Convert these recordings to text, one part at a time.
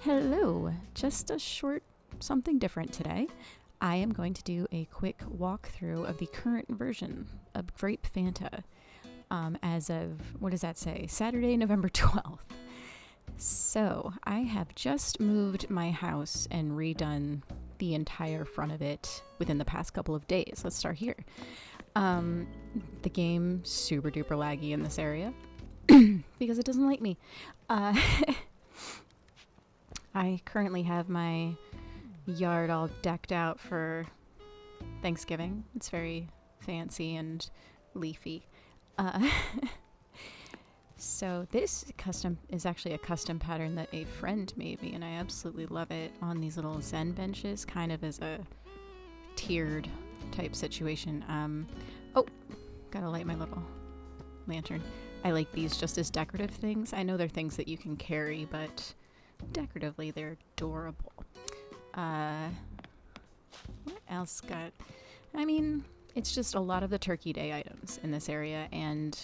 Hello, just a short something different today. I am going to do a quick walkthrough of the current version of Grape Fanta as of, what does that say, Saturday, November 12th. So, I have just moved my house and redone the entire front of it within the past couple of days. Let's start here. The game super duper laggy in this area because it doesn't like me. I currently have my yard all decked out for Thanksgiving. It's very fancy and leafy. So this custom is actually a custom pattern that a friend made me, and I absolutely love it on these little Zen benches, kind of as a tiered type situation. Oh, gotta light my little lantern. I like these just as decorative things. I know they're things that you can carry, but decoratively they're adorable. What else got? I mean, it's just a lot of the Turkey Day items in this area, and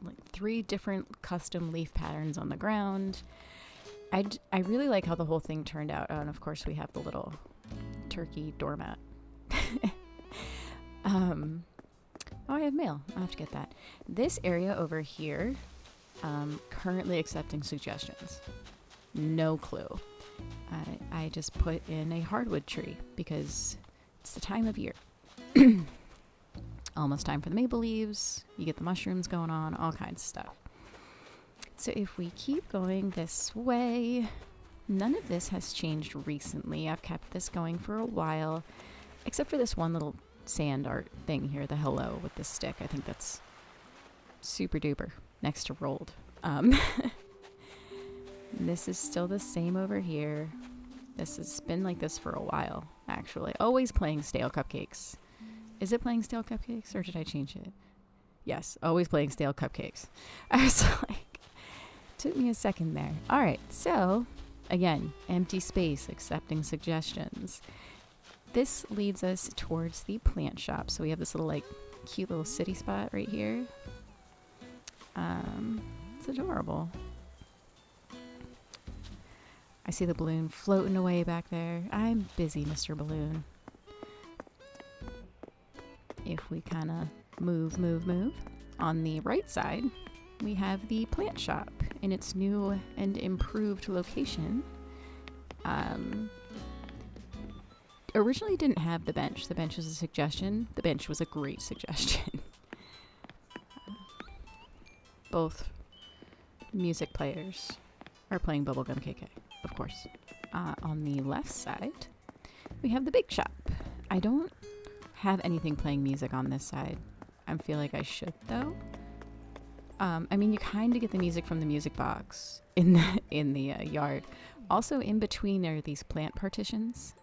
like 3 different custom leaf patterns on the ground. I really like how the whole thing turned out. Oh, and of course we have the little turkey doormat. Oh, I have mail. I'll have to get that. This area over here, currently accepting suggestions. No clue. I just put in a hardwood tree because it's the time of year. Almost time for the maple leaves. You get the mushrooms going on, all kinds of stuff. So if we keep going this way, none of this has changed recently. I've kept this going for a while, except for this one little sand art thing here, the hello with the stick. I think that's super duper next to rolled. This is still the same over here. This has been like this for a while, actually. Always playing stale cupcakes. Is it playing stale cupcakes, or did I change it? Yes, always playing stale cupcakes. I was like, took me a second there. All right, so again, empty space, accepting suggestions. This leads us towards the plant shop. So we have this little like cute little city spot right here. It's adorable. I see the balloon floating away back there. I'm busy, Mr. Balloon. If we kind of move. On the right side, we have the plant shop in its new and improved location. Originally didn't have the bench. The bench was a suggestion. The bench was a great suggestion. Both music players are playing Bubblegum KK, of course. On the left side, we have the big shop. I don't have anything playing music on this side. I feel like I should, though. I mean, you kind of get the music from the music box in the yard. Also, in between are these plant partitions.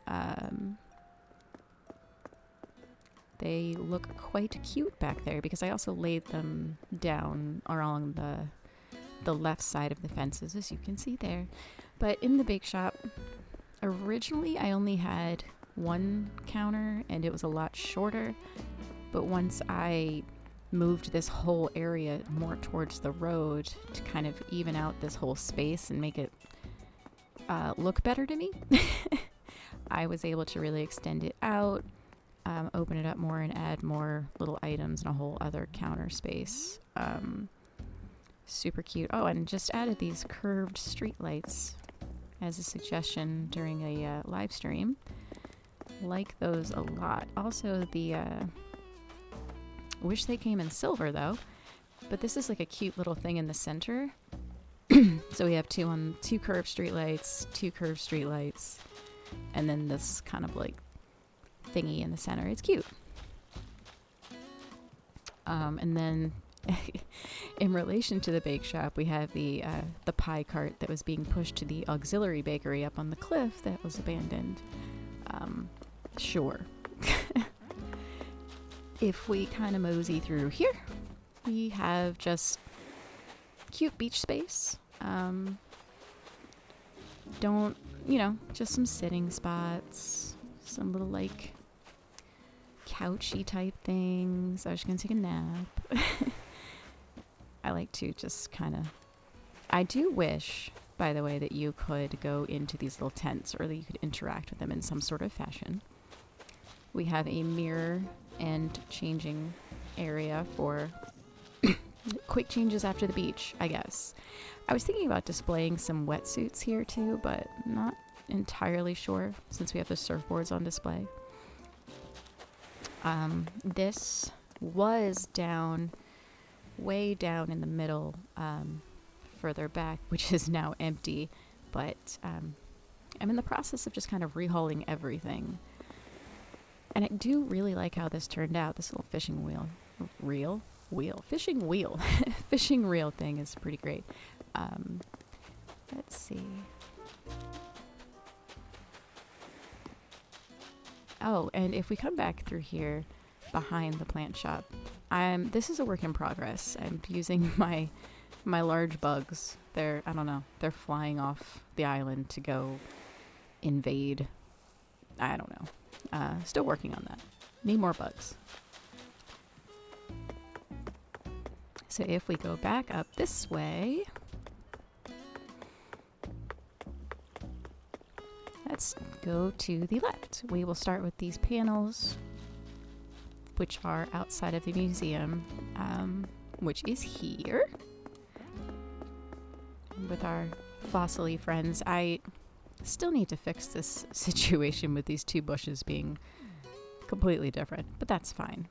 They look quite cute back there because I also laid them down along the left side of the fences, as you can see there. But in the bake shop, originally I only had one counter and it was a lot shorter. But once I moved this whole area more towards the road to kind of even out this whole space and make it look better to me, I was able to really extend it out, open it up more and add more little items and a whole other counter space. Super cute. Oh, and just added these curved street lights as a suggestion during a live stream. Like those a lot. Also, wish they came in silver though, but this is like a cute little thing in the center. So we have two curved street lights, and then this kind of like thingy in the center. It's cute. And then in relation to the bake shop, we have the pie cart that was being pushed to the auxiliary bakery up on the cliff that was abandoned. Sure. If we kind of mosey through here, we have just cute beach space. Just some sitting spots, some little like couchy type things. I was just gonna take a nap. I like to just kind of, I do wish by the way, that you could go into these little tents or that you could interact with them in some sort of fashion. We have a mirror and changing area for quick changes after the beach, I guess. I was thinking about displaying some wetsuits here too, but not entirely sure since we have the surfboards on display. This was down, way down in the middle, further back, which is now empty, but I'm in the process of just kind of rehauling everything. And I do really like how this turned out. This little fishing fishing reel thing is pretty great. Let's see. Oh, and if we come back through here behind the plant shop, this is a work in progress. I'm using my large bugs. They're flying off the island to go invade. I don't know. Still working on that. Need more bugs. So if we go back up this way, let's go to the left. We will start with these panels, which are outside of the museum, which is here with our fossil-y friends. I still need to fix this situation with these two bushes being completely different, but that's fine.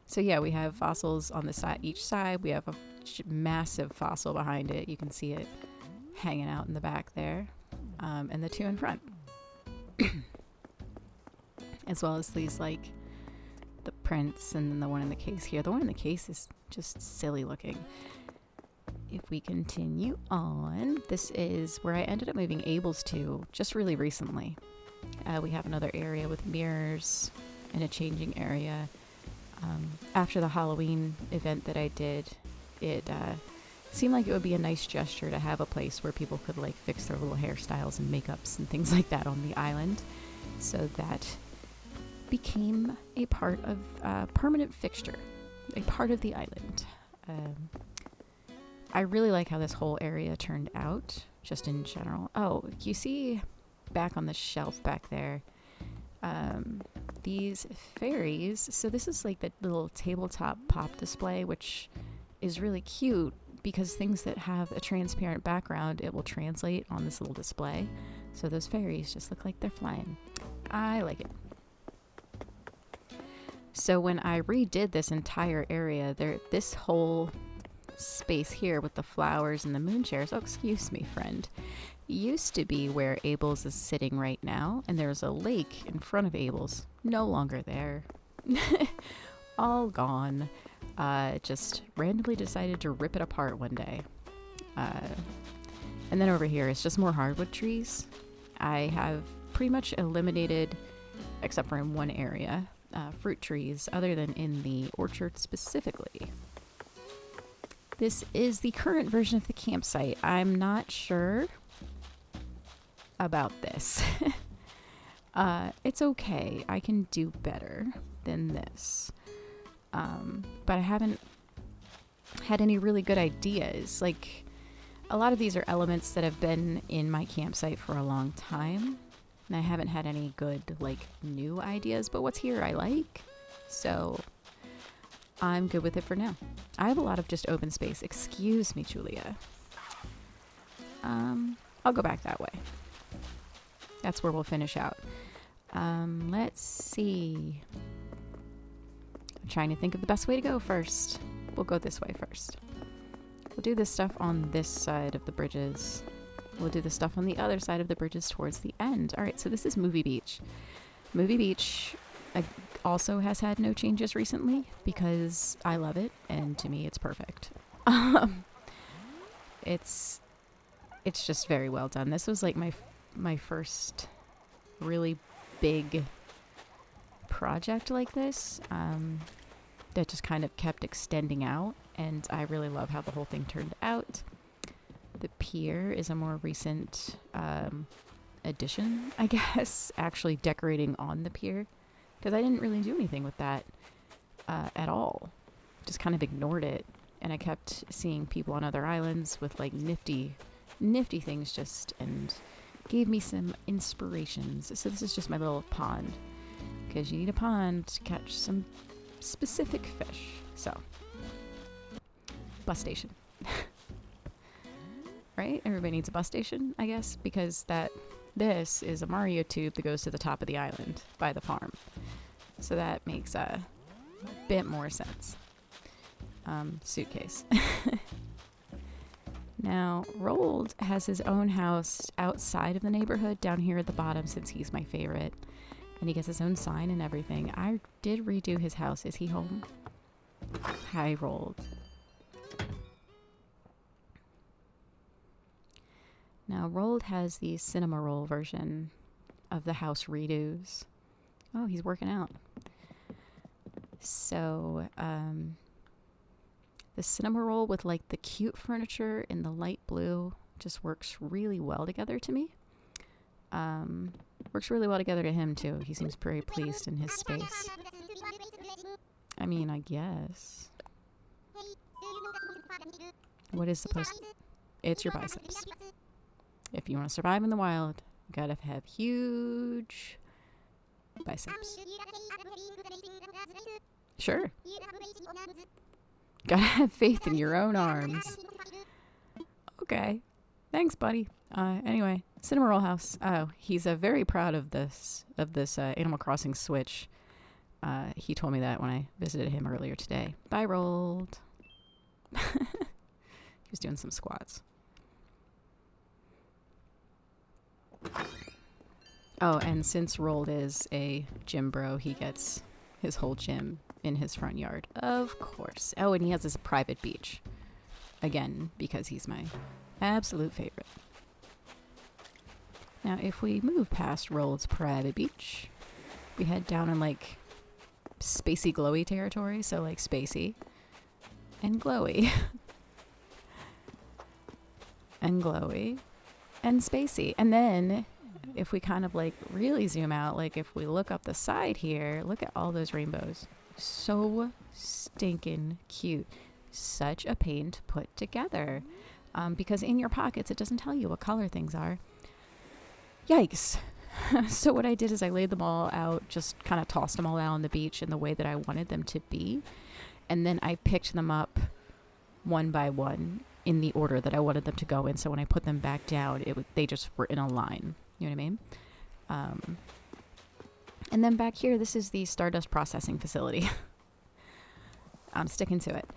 So yeah, we have fossils on the side, each side. We have a massive fossil behind it. You can see it hanging out in the back there, and the two in front, as well as these like the prints, and then the one in the case here. The one in the case is just silly looking. If we continue on, this is where I ended up moving Abel's to just really recently. We have another area with mirrors and a changing area. After the Halloween event that I did, it seemed like it would be a nice gesture to have a place where people could like fix their little hairstyles and makeups and things like that on the island. So that became a part of permanent fixture, a part of the island. I really like how this whole area turned out, just in general. Oh, you see back on the shelf back there, these fairies. So this is like the little tabletop pop display, which is really cute because things that have a transparent background, it will translate on this little display. So those fairies just look like they're flying. I like it. So when I redid this entire area, this whole space here with the flowers and the moon chairs, oh, excuse me, friend, used to be where Abel's is sitting right now, and there's a lake in front of Abel's. No longer there. All gone. Just randomly decided to rip it apart one day. And then over here is just more hardwood trees. I have pretty much eliminated, except for in one area, fruit trees, other than in the orchard specifically. This is the current version of the campsite. I'm not sure about this. It's okay. I can do better than this. But I haven't had any really good ideas. Like, a lot of these are elements that have been in my campsite for a long time, and I haven't had any good, like, new ideas, but what's here I like, so I'm good with it for now. I have a lot of just open space. Excuse me, Julia. I'll go back that way. That's where we'll finish out. Let's see. I'm trying to think of the best way to go first. We'll go this way first. We'll do this stuff on this side of the bridges. We'll do the stuff on the other side of the bridges towards the end. All right, so this is Movie Beach. Movie Beach also has had no changes recently because I love it, and to me it's perfect. It's just very well done. This was like my first really big project like this, that just kind of kept extending out, and I really love how the whole thing turned out. The pier is a more recent addition, I guess, actually decorating on the pier, because I didn't really do anything with that at all. Just kind of ignored it and I kept seeing people on other islands with like nifty things and gave me some inspirations. So this is just my little pond, because you need a pond to catch some specific fish. So, bus station. Right? Everybody needs a bus station, I guess, because this is a Mario tube that goes to the top of the island by the farm. So that makes a bit more sense. Suitcase. Now, Rold has his own house outside of the neighborhood down here at the bottom, since he's my favorite. And he gets his own sign and everything. I did redo his house. Is he home? Hi, Rold. Now, Rold has the cinema roll version of the house redos. Oh, he's working out. So, the cinema roll with like the cute furniture in the light blue just works really well together to me. Works really well together to him too. He seems very pleased in his space. I mean, I guess. What is supposed to... It's your biceps. If you want to survive in the wild, you gotta have huge biceps. Sure. Gotta have faith in your own arms. Okay. Thanks, buddy. Anyway, Cinema Roll House. Oh, he's very proud of this Animal Crossing Switch. He told me that when I visited him earlier today. Bye, Rold. He was doing some squats. Oh, and since Rold is a gym bro, he gets his whole gym in his front yard. Of course. Oh, and he has this private beach. Again, because he's my absolute favorite. Now, if we move past Rold's private beach, we head down in, like, spacey glowy territory. So, like, spacey and glowy. And glowy and spacey. And then, if we kind of, like, really zoom out, like, if we look up the side here, look at all those rainbows. So stinking cute. Such a pain to put together. Because in your pockets, it doesn't tell you what color things are. Yikes. So what I did is I laid them all out, just kind of tossed them all out on the beach in the way that I wanted them to be. And then I picked them up one by one in the order that I wanted them to go in. So when I put them back down, they just were in a line. You know what I mean? And then back here, this is the Stardust processing facility. I'm sticking to it.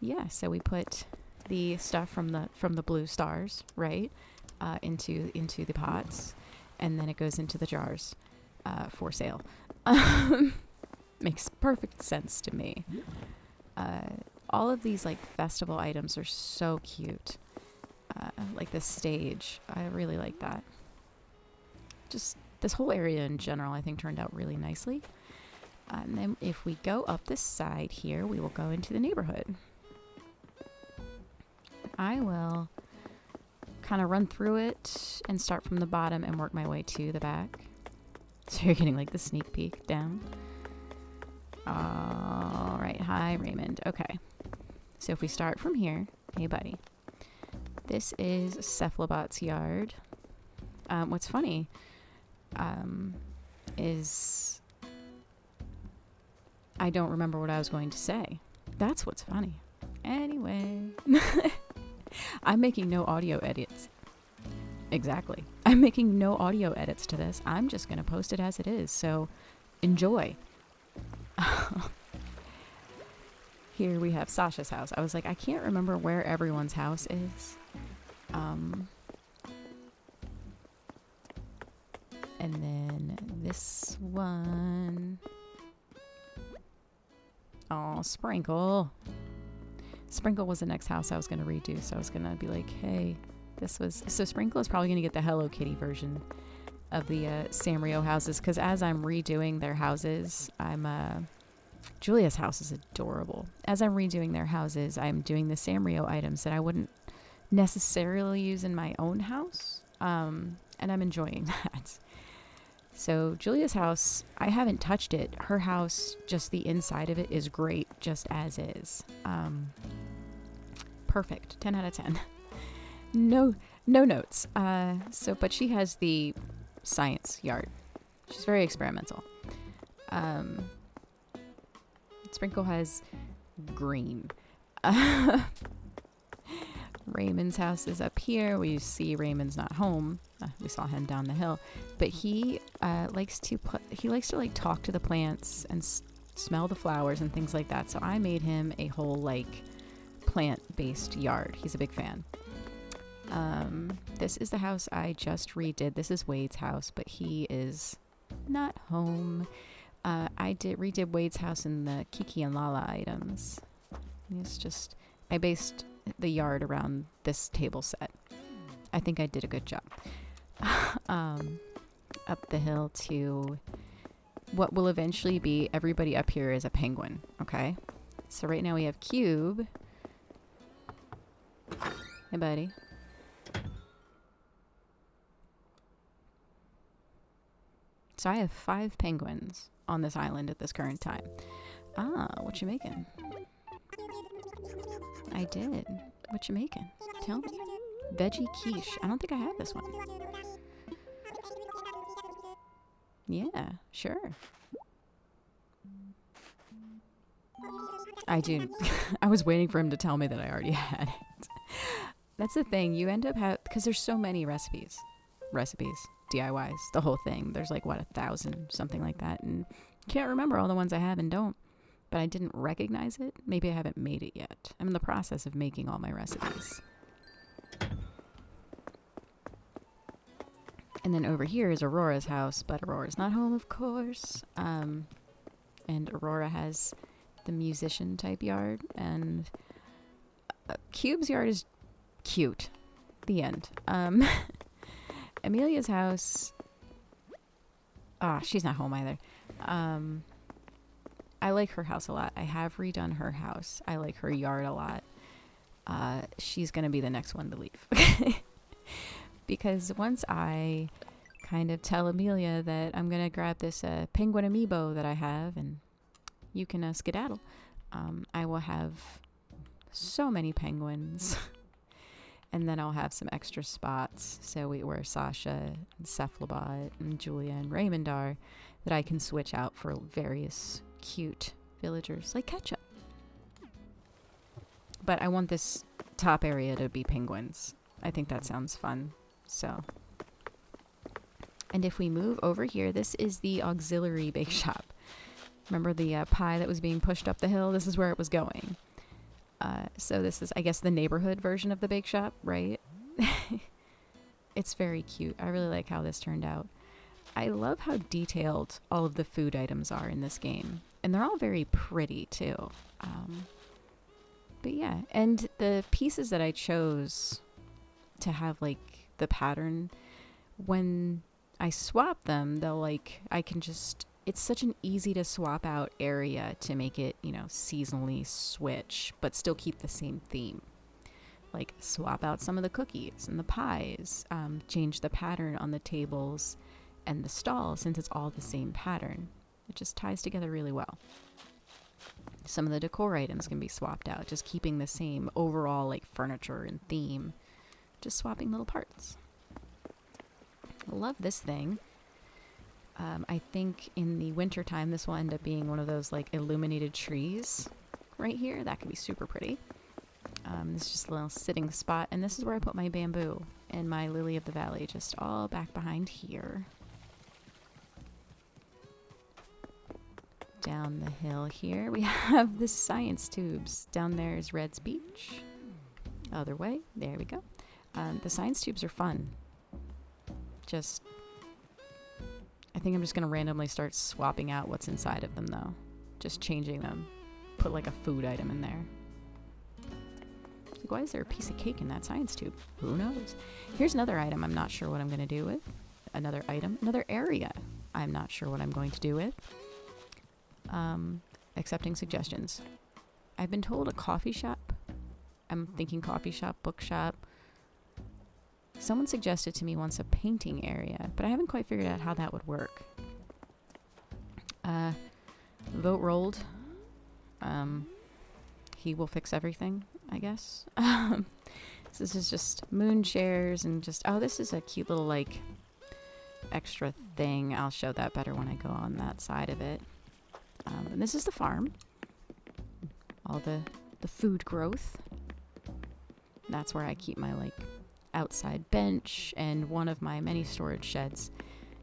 Yeah, so we put the stuff from the blue stars, right, into the pots, and then it goes into the jars for sale. Makes perfect sense to me. All of these like festival items are so cute. Like this stage, I really like that. Just this whole area in general, I think, turned out really nicely. And then if we go up this side here, we will go into the neighborhood. I will kind of run through it and start from the bottom and work my way to the back. So you're getting like the sneak peek down. All right. Hi, Raymond. Okay. So if we start from here, hey, buddy. This is Cephalobot's yard. What's funny is I don't remember what I was going to say. That's what's funny. Anyway. I'm making no audio edits. Exactly. I'm making no audio edits to this. I'm just going to post it as it is. So enjoy. Here we have Sasha's house. I was like, I can't remember where everyone's house is. And then this one. Oh, Sprinkle. Sprinkle was the next house I was going to redo. So I was going to be like, hey, so Sprinkle is probably going to get the Hello Kitty version of the Sanrio houses. Because as I'm redoing their houses, Julia's house is adorable. As I'm redoing their houses, I'm doing the Sanrio items that I wouldn't necessarily use in my own house. And I'm enjoying that. So Julia's house, I haven't touched it. Her house, just the inside of it is great, just as is. Perfect. 10 out of 10. No notes. But she has the science yard. She's very experimental. Sprinkle has green. Raymond's house is up here. We see Raymond's not home. We saw him down the hill, but he likes to like talk to the plants and smell the flowers and things like that. So I made him a whole like plant-based yard. He's a big fan. This is the house I just redid. This is Wade's house, but he is not home. I redid Wade's house in the Kiki and Lala items. I based the yard around this table set. I think I did a good job. Up the hill to what will eventually be everybody up here is a penguin. Okay, so right now we have Cube. Hey, buddy. So I have 5 penguins on this island at this current time. What you making? I did. What you making? Tell me. Veggie quiche. I don't think I had this one. Yeah, sure. I do. I was waiting for him to tell me that I already had it. That's the thing. You end up because there's so many recipes, DIYs, the whole thing. There's like 1,000, something like that, and can't remember all the ones I have and don't. But I didn't recognize it. Maybe I haven't made it yet. I'm in the process of making all my recipes. And then over here is Aurora's house, but Aurora's not home, of course. And Aurora has the musician type yard, and Cube's yard is cute. The end. Amelia's house. She's not home either. I like her house a lot. I have redone her house. I like her yard a lot. She's going to be the next one to leave. Because once I kind of tell Amelia that I'm going to grab this penguin amiibo that I have and you can skedaddle, I will have so many penguins. And then I'll have some extra spots. So where Sasha and Cephalobot and Julia and Raymond are, that I can switch out for various cute villagers like Ketchup. But I want this top area to be penguins. I think that sounds fun. So, and if we move over here, this is the auxiliary bake shop. Remember the pie that was being pushed up the hill? This is where it was going. So this is, I guess, the neighborhood version of the bake shop, right? It's very cute. I really like how this turned out. I love how detailed all of the food items are in this game. And they're all very pretty, too. But yeah, and the pieces that I chose to have, like, the pattern, when I swap them, it's such an easy to swap out area to make it, seasonally switch, but still keep the same theme. Like, swap out some of the cookies and the pies, change the pattern on the tables and the stall since it's all the same pattern. It just ties together really well. Some of the decor items can be swapped out, just keeping the same overall, like, furniture and theme, just swapping little parts. I love this thing. I think in the winter time, this will end up being one of those like illuminated trees right here. That could be super pretty. This is just a little sitting spot. And this is where I put my bamboo and my lily of the valley, just all back behind here. Down the hill here, we have the science tubes. Down there is Red's Beach. Other way, there we go. The science tubes are fun. I think I'm just going to randomly start swapping out what's inside of them, though. Just changing them. Put, like, a food item in there. Like, why is there a piece of cake in that science tube? Who knows? Here's another item I'm not sure what I'm going to do with. Another item. Another area I'm not sure what I'm going to do with. Accepting suggestions. I've been told a coffee shop. I'm thinking coffee shop, bookshop. Someone suggested to me once a painting area, but I haven't quite figured out how that would work. Vote rolled. He will fix everything, I guess. So this is just moon chairs and just... Oh, this is a cute little, like, extra thing. I'll show that better when I go on that side of it. And this is the farm. All the food growth. That's where I keep my, like, outside bench and one of my many storage sheds,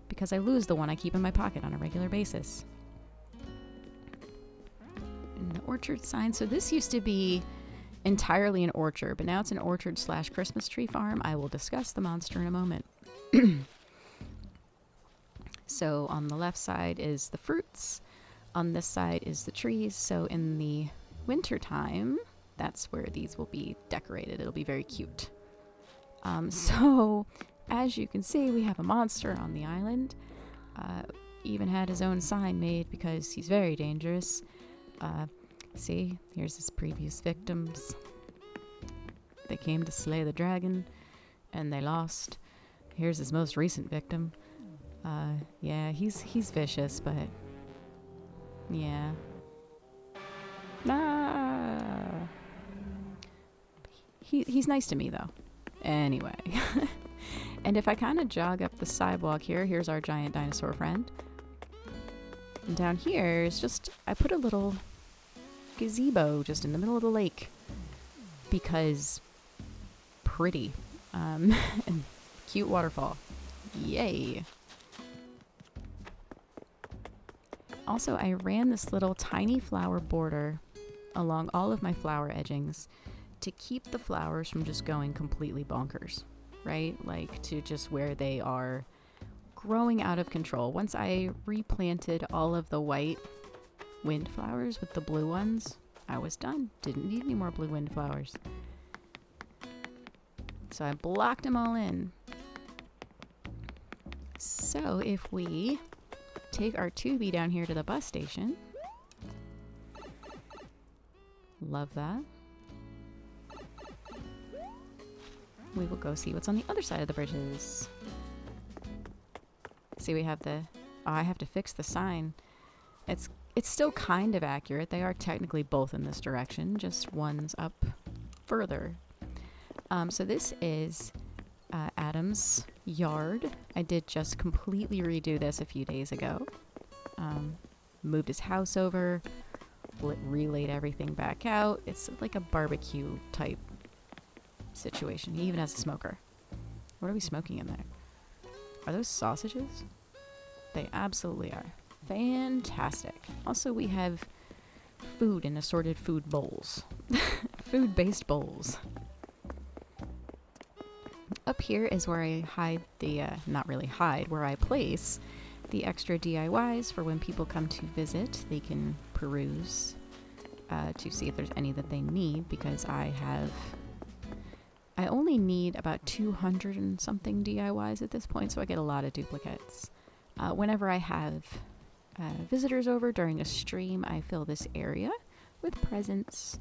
because I lose the one I keep in my pocket on a regular basis. And the orchard sign. So this used to be entirely an orchard, but now it's an orchard / Christmas tree farm. I will discuss the monster in a moment. So on the left side is the fruits. On this side is the trees. So in the winter time, that's where these will be decorated. It'll be very cute. So as you can see, we have a monster on the island. Even had his own sign made because he's very dangerous. See, here's his previous victims. They came to slay the dragon, and they lost. Here's his most recent victim. Yeah, he's vicious, but yeah. He's nice to me though. Anyway. And if I kind of jog up the sidewalk here, here's our giant dinosaur friend. And down here is just, I put a little gazebo just in the middle of the lake because pretty. And cute waterfall. Yay. Also, I ran this little tiny flower border along all of my flower edgings to keep the flowers from just going completely bonkers, right? Like to just where they are growing out of control. Once I replanted all of the white windflowers with the blue ones, I was done. Didn't need any more blue windflowers. So I blocked them all in. So if we take our 2B down here to the bus station. Love that. We will go see what's on the other side of the bridges. See, we have the... Oh, I have to fix the sign. It's still kind of accurate. They are technically both in this direction, just one's up further. So this is Adam's yard. I did just completely redo this a few days ago. Moved his house over, relayed everything back out. It's like a barbecue type situation. He even has a smoker. What are we smoking in there? Are those sausages? They absolutely are. Fantastic. Also, we have food in assorted food bowls. Food-based bowls. Up here is where I hide the, not really hide, where I place the extra DIYs for when people come to visit. They can peruse to see if there's any that they need, because I only need about 200 and something DIYs at this point, so I get a lot of duplicates. Whenever I have visitors over during a stream, I fill this area with presents,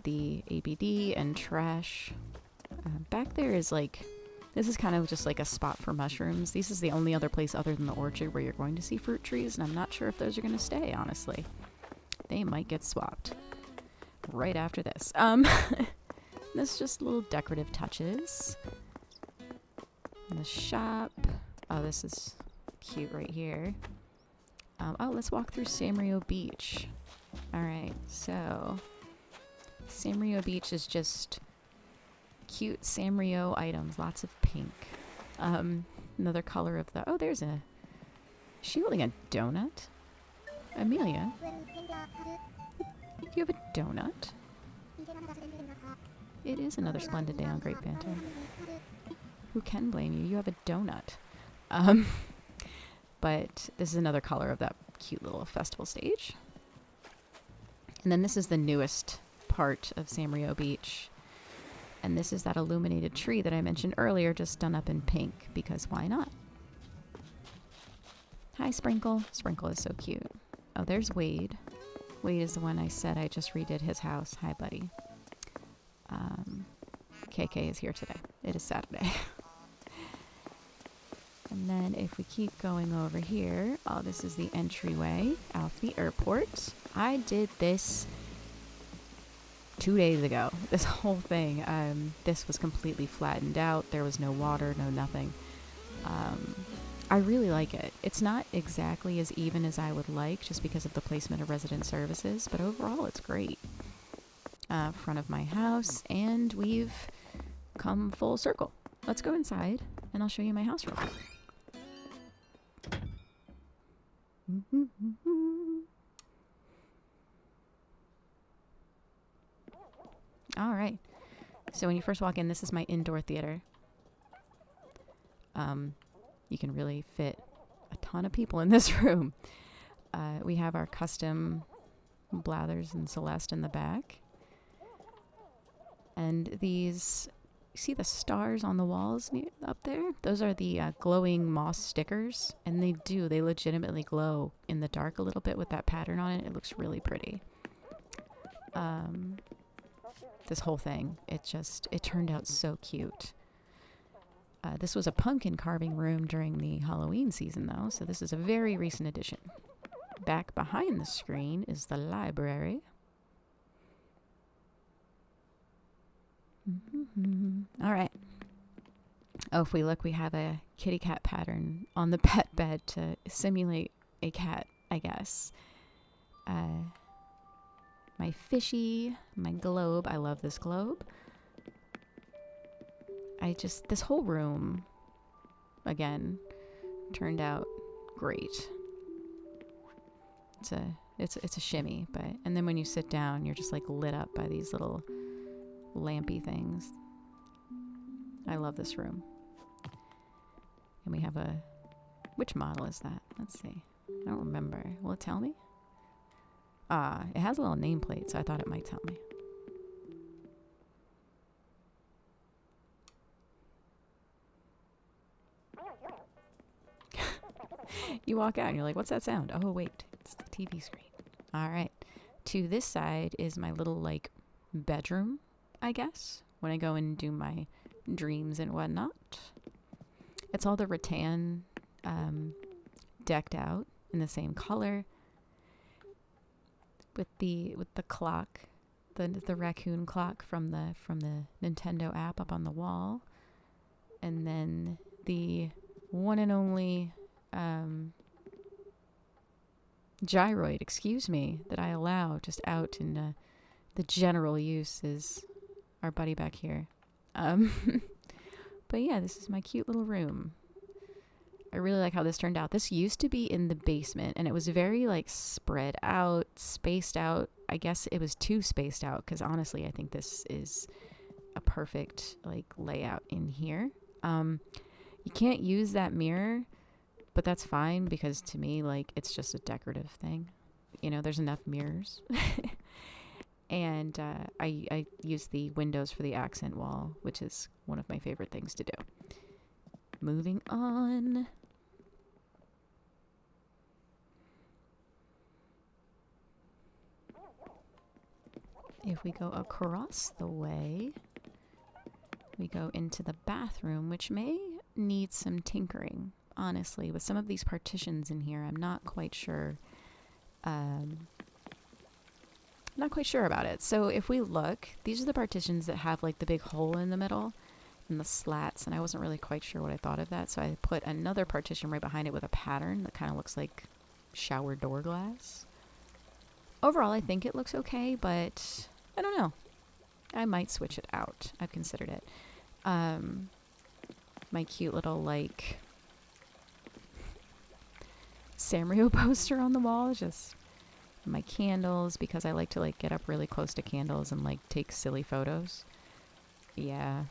the ABD and trash. Back there is like, this is kind of just like a spot for mushrooms. This is the only other place other than the orchard where you're going to see fruit trees, and I'm not sure if those are going to stay, honestly. They might get swapped right after this. This is just little decorative touches. And the shop. Oh, this is cute right here. Oh, let's walk through Samrio Beach. Alright, so Samrio Beach is just cute Samrio items, lots of pink. Another color of the... Oh, there's a... Is she holding a donut? Amelia? Do you have a donut? It is another splendid day on Great Phantom. Who can blame you? You have a donut. But this is another color of that cute little festival stage. And then this is the newest part of Samrio Beach. And this is that illuminated tree that I mentioned earlier, just done up in pink, because why not? Hi, Sprinkle. Sprinkle is so cute. Oh, there's Wade. Wade is the one I said I just redid his house. Hi, buddy. KK is here today. It is Saturday. And then if we keep going over here, oh, this is the entryway out the airport. I did this 2 days ago. This whole thing, this was completely flattened out. There was no water, no nothing. I really like it. It's not exactly as even as I would like just because of the placement of resident services, but overall it's great. Front of my house, and we've come full circle. Let's go inside and I'll show you my house real quick. All right. So when you first walk in, this is my indoor theater. You can really fit a ton of people in this room. We have our custom Blathers and Celeste in the back. And these, you see the stars on the walls up there? Those are the glowing moss stickers. And they legitimately glow in the dark a little bit with that pattern on it. It looks really pretty. This whole thing, it turned out so cute. This was a pumpkin carving room during the Halloween season, though, so this is a very recent addition. Back behind the screen is the library. All right. Oh, if we look, we have a kitty cat pattern on the pet bed to simulate a cat, I guess. My fishy, my globe. I love this globe. This whole room, again, turned out great. It's a shimmy, and then when you sit down, you're just like lit up by these little lampy things. I love this room. And we have which model is that? Let's see. I don't remember. Will it tell me? It has a little nameplate, so I thought it might tell me. You walk out and you're like, what's that sound? Oh, wait, it's the TV screen. All right. To this side is my little, like, bedroom, I guess, when I go and do my dreams and whatnot. It's all the rattan decked out in the same color with the clock, the raccoon clock from the Nintendo app up on the wall, and then the one and only gyroid, that I allow just out in the general use is our buddy back here. But yeah, this is my cute little room. I really like how this turned out. This used to be in the basement, and it was very like spread out, spaced out. I guess it was too spaced out because honestly, I think this is a perfect like layout in here. You can't use that mirror, but that's fine because to me, like, it's just a decorative thing. You know, there's enough mirrors. And I use the windows for the accent wall, which is one of my favorite things to do. Moving on. If we go across the way, we go into the bathroom, which may need some tinkering. Honestly, with some of these partitions in here, I'm not quite sure. Not quite sure about it. So if we look, these are the partitions that have like the big hole in the middle and the slats, and I wasn't really quite sure what I thought of that, so I put another partition right behind it with a pattern that kind of looks like shower door glass. Overall, I think it looks okay, but I don't know. I might switch it out. I've considered it. My cute little like Sanrio poster on the wall is just my candles, because I like to like get up really close to candles and like take silly photos. Yeah.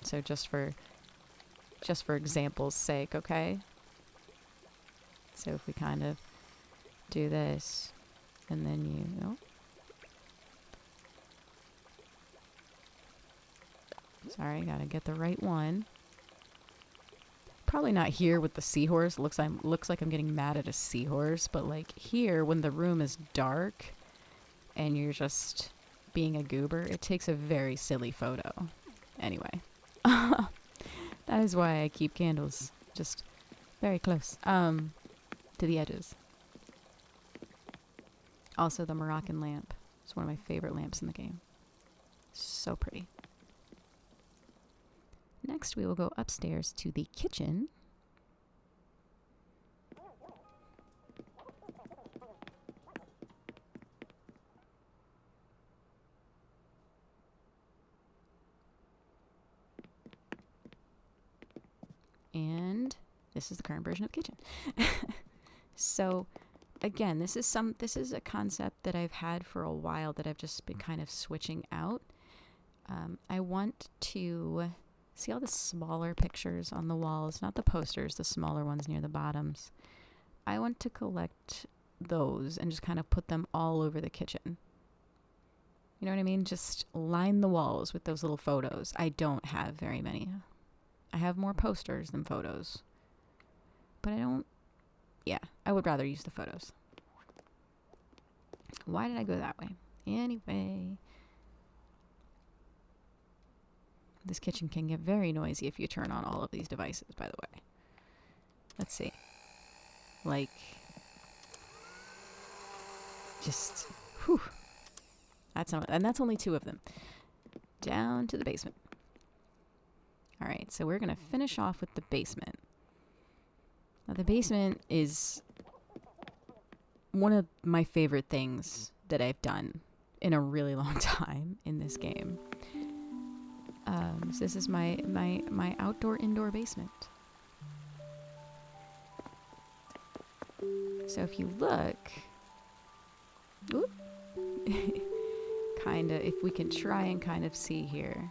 So just for example's sake, okay? So if we kind of do this, and then you know. Sorry, gotta get the right one. Probably not here with the seahorse. Looks like I'm getting mad at a seahorse, but like here when the room is dark and you're just being a goober, it takes a very silly photo. Anyway, that is why I keep candles just very close to the edges. Also, the Moroccan lamp is one of my favorite lamps in the game. So pretty. Next, we will go upstairs to the kitchen. And this is the current version of the kitchen. So, again, this is a concept that I've had for a while that I've just been kind of switching out. I want to see all the smaller pictures on the walls, not the posters, the smaller ones near the bottoms. I want to collect those and just kind of put them all over the kitchen. You know what I mean? Just line the walls with those little photos. I don't have very many. I have more posters than photos. But I would rather use the photos. Why did I go that way? Anyway. This kitchen can get very noisy if you turn on all of these devices, by the way. Let's see. Like, just, whew. And that's only 2 of them. Down to the basement. All right, so we're going to finish off with the basement. Now, the basement is one of my favorite things that I've done in a really long time in this game. So this is my outdoor-indoor basement. So if you look, if we can try and kind of see here,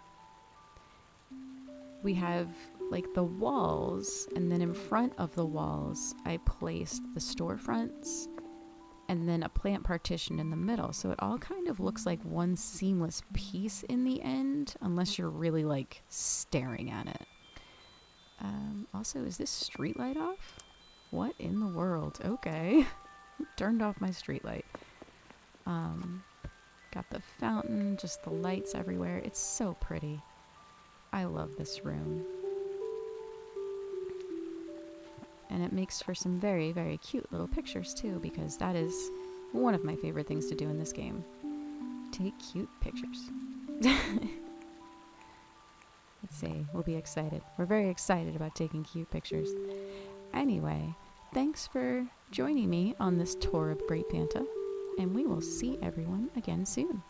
we have like the walls, and then in front of the walls, I placed the storefronts and then a plant partition in the middle. So it all kind of looks like one seamless piece in the end, unless you're really like staring at it. Also, is this street light off? What in the world? Okay. Turned off my street light. Got the fountain, just the lights everywhere. It's so pretty. I love this room. And it makes for some very, very cute little pictures too, because that is one of my favorite things to do in this game. Take cute pictures. Let's see, we'll be excited. We're very excited about taking cute pictures. Anyway, thanks for joining me on this tour of Great Banta, and we will see everyone again soon.